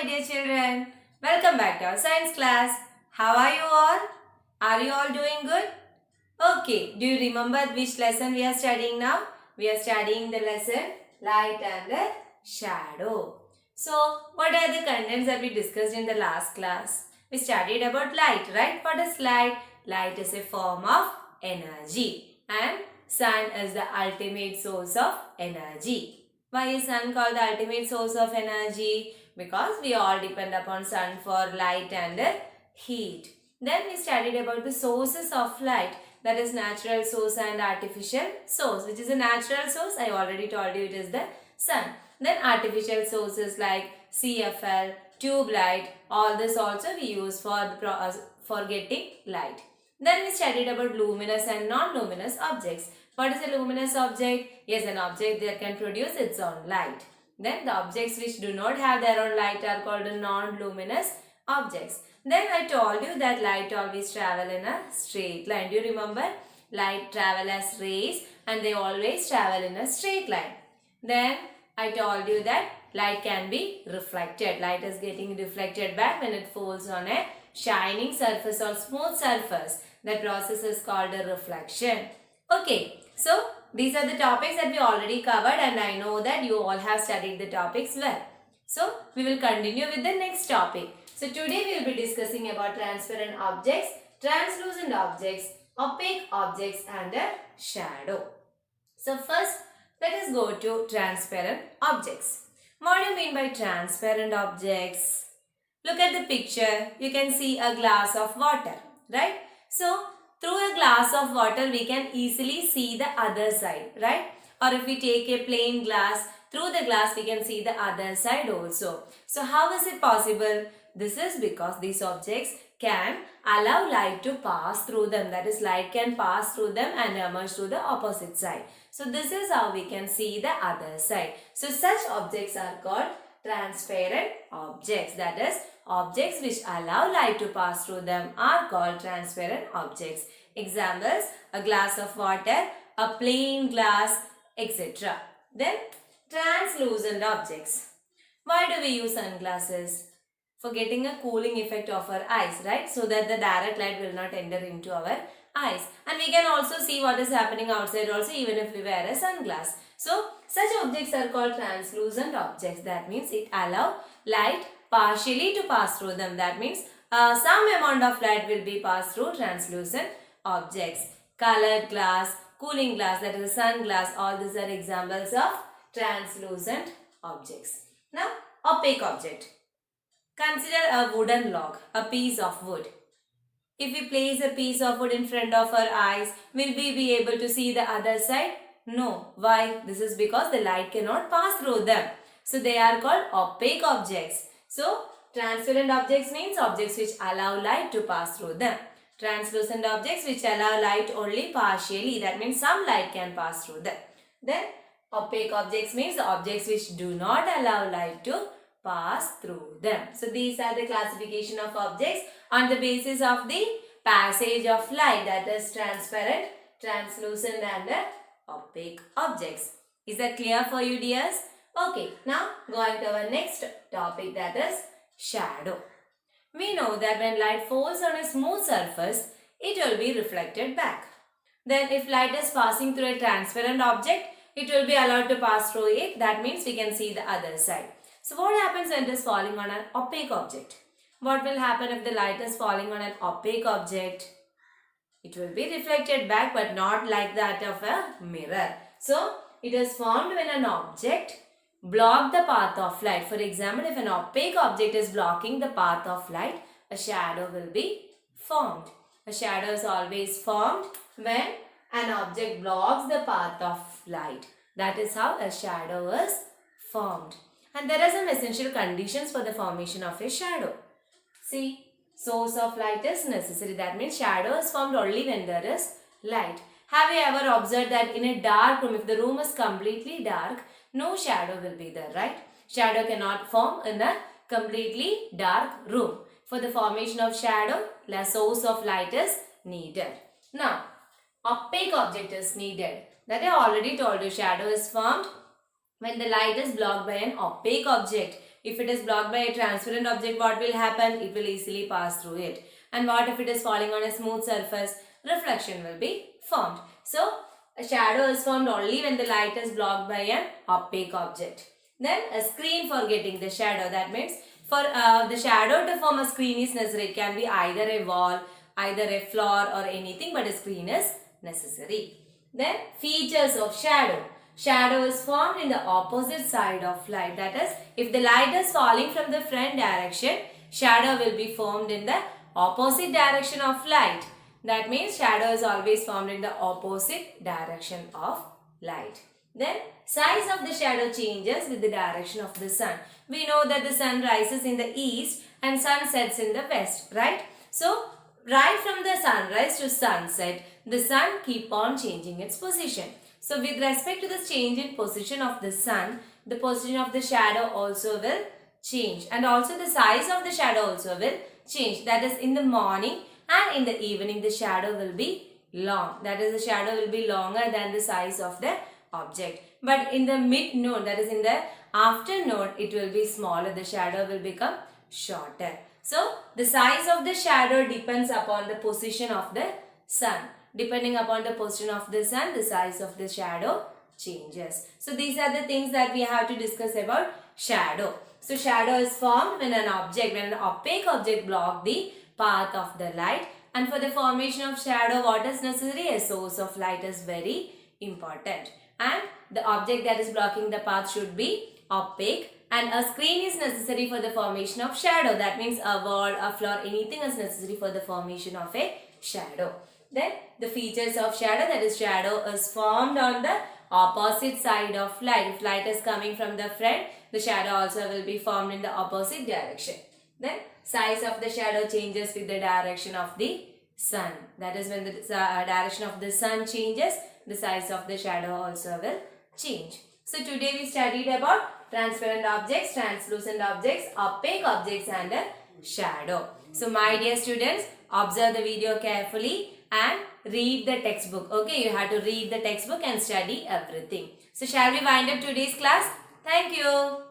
my dear children. Welcome back to our science class. How are you all? Are you all doing good? Okay, do you remember which lesson we are studying now? We are studying the lesson light and the shadow. So, what are the contents that we discussed in the last class? We studied about light, right? What is light? Light is a form of energy and sun is the ultimate source of energy. Why is sun called the ultimate source of energy? Because we all depend upon sun for light and heat. Then we studied about the sources of light, that is natural source and artificial source. Which is a natural source? I already told you it is the sun. Then artificial sources like CFL, tube light, all this also we use for getting light. Then we studied about luminous and non-luminous objects. What is a luminous object? Yes, an object that can produce its own light. Then the objects which do not have their own light are called non-luminous objects. Then I told you that light always travel in a straight line. Do you remember? Light travel as rays and they always travel in a straight line. Then I told you that light can be reflected. Light is getting reflected back when it falls on a shining surface or smooth surface. That process is called a reflection. Okay, so these are the topics that we already covered and I know that you all have studied the topics well. So we will continue with the next topic. So today we will be discussing about transparent objects, translucent objects, opaque objects and a shadow. So first let us go to transparent objects. What do you mean by transparent objects? Look at the picture. You can see a glass of water, right? So through a glass of water we can easily see the other side, right? Or if we take a plain glass, through the glass we can see the other side also. So how is it possible? This is because these objects can allow light to pass through them. That is, light can pass through them and emerge to the opposite side. So this is how we can see the other side. So such objects are called transparent objects. That is, objects which allow light to pass through them are called transparent objects. Examples, a glass of water, a plain glass, etc. Then translucent objects. Why do we use sunglasses? For getting a cooling effect of our eyes, right? So that the direct light will not enter into our eyes. And we can also see what is happening outside also even if we wear a sunglass. So such objects are called translucent objects. That means it allows light partially to pass through them. That means some amount of light will be passed through translucent objects. Colored glass, cooling glass, that is a sunglass, all these are examples of translucent objects. Now, opaque object. Consider a wooden log, a piece of wood. If we place a piece of wood in front of our eyes, will we be able to see the other side? No. Why? This is because the light cannot pass through them. So they are called opaque objects. So transparent objects means objects which allow light to pass through them. Translucent objects which allow light only partially. That means some light can pass through them. Then opaque objects means the objects which do not allow light to pass through them. So these are the classification of objects on the basis of the passage of light, that is transparent, translucent and opaque objects. Is that clear for you, dears? Okay, now going to our next topic, that is shadow. We know that when light falls on a smooth surface, it will be reflected back. Then if light is passing through a transparent object, it will be allowed to pass through it. That means we can see the other side. So what happens when it is falling on an opaque object? What will happen if the light is falling on an opaque object? It will be reflected back but not like that of a mirror. So it is formed when an object blocks the path of light. For example, if an opaque object is blocking the path of light, a shadow will be formed. A shadow is always formed when an object blocks the path of light. That is how a shadow is formed. And there are some essential conditions for the formation of a shadow. See, source of light is necessary. That means shadow is formed only when there is light. Have you ever observed that in a dark room, if the room is completely dark, no shadow will be there, right? Shadow cannot form in a completely dark room. For the formation of shadow, the source of light is needed. Now, opaque object is needed. That I already told you, shadow is formed when the light is blocked by an opaque object. If it is blocked by a transparent object, what will happen? It will easily pass through it. And what if it is falling on a smooth surface? Reflection will be formed. So, a shadow is formed only when the light is blocked by an opaque object. Then a screen for getting the shadow. That means for the shadow to form a screen is necessary. It can be either a wall, either a floor or anything, but a screen is necessary. Then features of shadow. Shadow is formed in the opposite side of light. That is, if the light is falling from the front direction, shadow will be formed in the opposite direction of light. That means shadow is always formed in the opposite direction of light. Then size of the shadow changes with the direction of the sun. We know that the sun rises in the east and sun sets in the west, right? So, right from the sunrise to sunset, the sun keep on changing its position. So, with respect to the change in position of the sun, the position of the shadow also will change. And also the size of the shadow also will change. That is, in the morning and in the evening, the shadow will be long. That is, the shadow will be longer than the size of the object. But in the mid-noon, that is in the afternoon, it will be smaller. The shadow will become shorter. So, the size of the shadow depends upon the position of the sun. Depending upon the position of the sun, the size of the shadow changes. So, these are the things that we have to discuss about shadow. So, shadow is formed when an opaque object blocks the path of the light. And for the formation of shadow, what is necessary? A source of light is very important. And the object that is blocking the path should be opaque. And a screen is necessary for the formation of shadow. That means a wall, a floor, anything is necessary for the formation of a shadow. Then the features of shadow, that is shadow is formed on the opposite side of light. If light is coming from the front, the shadow also will be formed in the opposite direction. Then size of the shadow changes with the direction of the sun. That is, when the direction of the sun changes, the size of the shadow also will change. So today we studied about transparent objects, translucent objects, opaque objects and a shadow. So my dear students, observe the video carefully and read the textbook. Okay, you have to read the textbook and study everything. So shall we wind up today's class? Thank you.